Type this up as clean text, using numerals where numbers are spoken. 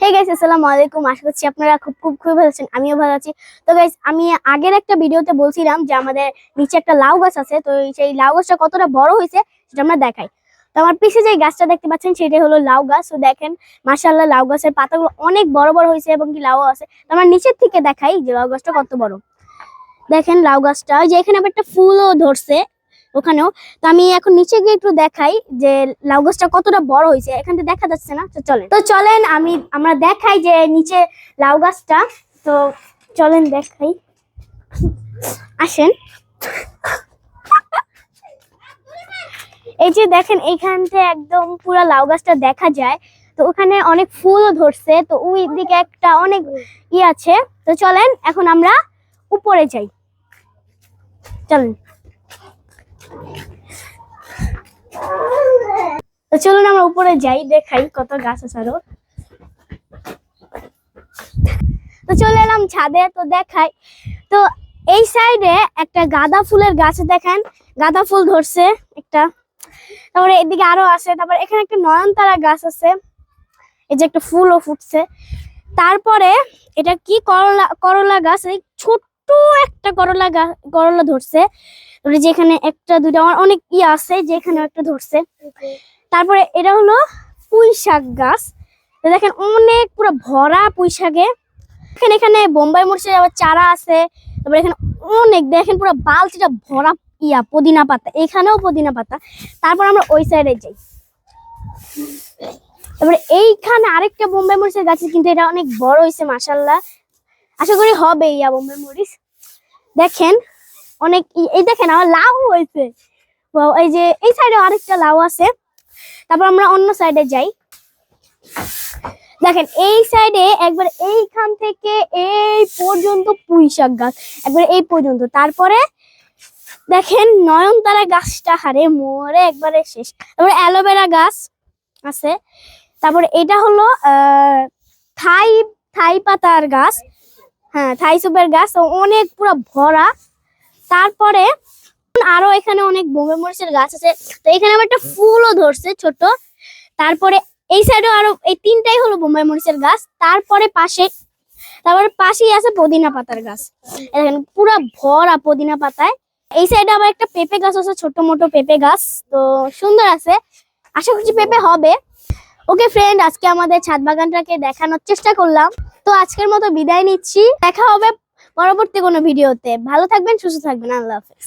Hey guys, আসসালামু আলাইকুম। আশা করছি আপনারা খুব ভালো আছেন। আমিও ভালো আছি। তো গাইস, আমি আগের একটা ভিডিওতে বলছিলাম যে আমাদের নিচে একটা লাউ গাছ আছে। তো সেই লাউ গাছটা কতটা বড় হয়েছে সেটা আমরা দেখাই। তো আমার পিছে যে গাছটা দেখতে পাচ্ছেন সেটাই হলো লাউ গাছ। তো দেখেন, মাশাআল্লাহ, লাউ গাছের পাতাগুলো অনেক বড় বড় হয়েছে এবং কি লাউ আছে। তো আমরা নিচের থেকে দেখাই যে লাউ গাছটা কত বড়। দেখেন লাউ গাছটা, যে এখানে আবার একটা ফুলও ধরছে ওখানেও। তো আমি এখন নিচে গিয়ে একটু দেখাই যে লাউ গাছটা কতটা বড় হয়েছে। এখান থেকে দেখা যাচ্ছে না, তো চলেন আমরা দেখাই যে নিচে লাউ গাছটা। তো চলেন দেখাই, আসেন। এই যে দেখেন, এইখান থেকে একদম পুরো লাউ গাছটা দেখা যায়। তো ওখানে অনেক ফুলও ধরছে। তো ওই দিকে একটা অনেক আছে। তো চলেন এখন আমরা উপরে যাই, চলেন। তো চলুন আমরা উপরে যাই, দেখাই কত গাছ আছে আরো। তো চলে এলাম ছাদে, তো দেখাই। তো এই সাইডে একটা গাঁদা ফুলের গাছ, দেখেন গাঁদা ফুল ধরছে একটা। তারপরে এদিকে আরো আছে। তারপরে এখানে একটা নয়নতারা গাছ আছে, এই যে একটা ফুলও ফুটছে। তারপরে এটা কি করলা গাছ, এই ছোট্ট একটা করলা ধরছে। যেখানে একটা দুইটা অনেক আছে, যেখানে একটা ধরছে। তারপরে এটা হলো পুঁই শাক গাছ। দেখেন অনেক পুরো ভরা পুঁই শাকে। এখানে বোম্বাই মরিচের আবার চারা আছে। তারপরে এখানে অনেক, দেখেন পুরো বালতিটা ভরা পুদিনা পাতা, এখানেও পুদিনা পাতা। তারপর আমরা ওই সাইডে যাই। তারপরে এইখানে আরেকটা বোম্বাই মরিচের গাছ, কিন্তু এটা অনেক বড় হয়েছে মাশাআল্লাহ। আশা করি হবে বোম্বাই মরিচ। দেখেন অনেক, এই দেখেন আমার লাউ হয়েছে। এই যে এই সাইডে আরেকটা লাউ আছে। তারপর আমরা অন্য সাইডে যাই। দেখেন এই সাইডে একবার এইখান থেকে এই পর্যন্ত পুঁই শাক গাছ, একবার এই পর্যন্ত। তারপরে দেখেন নয়নতারা গাছটা হারে মরে একবারে শেষ। তারপরে অ্যালোভেরা গাছ আছে। তারপরে এটা হলো থাই পাতার গাছ, হ্যাঁ থাই সুপের গাছ, অনেক পুরো ভরা। তারপরে আরো এখানে অনেক বোম্বাই মরিচের গাছ আছে। তো এখানে আবার একটা ফুলও ধরছে ছোট। তারপরে এই সাইডে আরো এই তিনটাই হলো বোম্বাই মরিচের গাছ। তারপরে পাশেই আছে পুদিনা পাতার গাছ, দেখেন পুরো ভরা পুদিনা পাতায়। এই সাইডে আবার একটা পেঁপে গাছ আছে, ছোট মোটো পেঁপে গাছ। তো সুন্দর আছে, আশা করছি পেঁপে হবে। ওকে ফ্রেন্ড, আজকে আমাদের ছাদ বাগানটাকে দেখানোর চেষ্টা করলাম। তো আজকের মতো বিদায় নিচ্ছি, দেখা হবে পরবর্তী কোনো ভিডিওতে। ভালো থাকবেন, সুস্থ থাকবেন, আল্লাহ হাফেজ।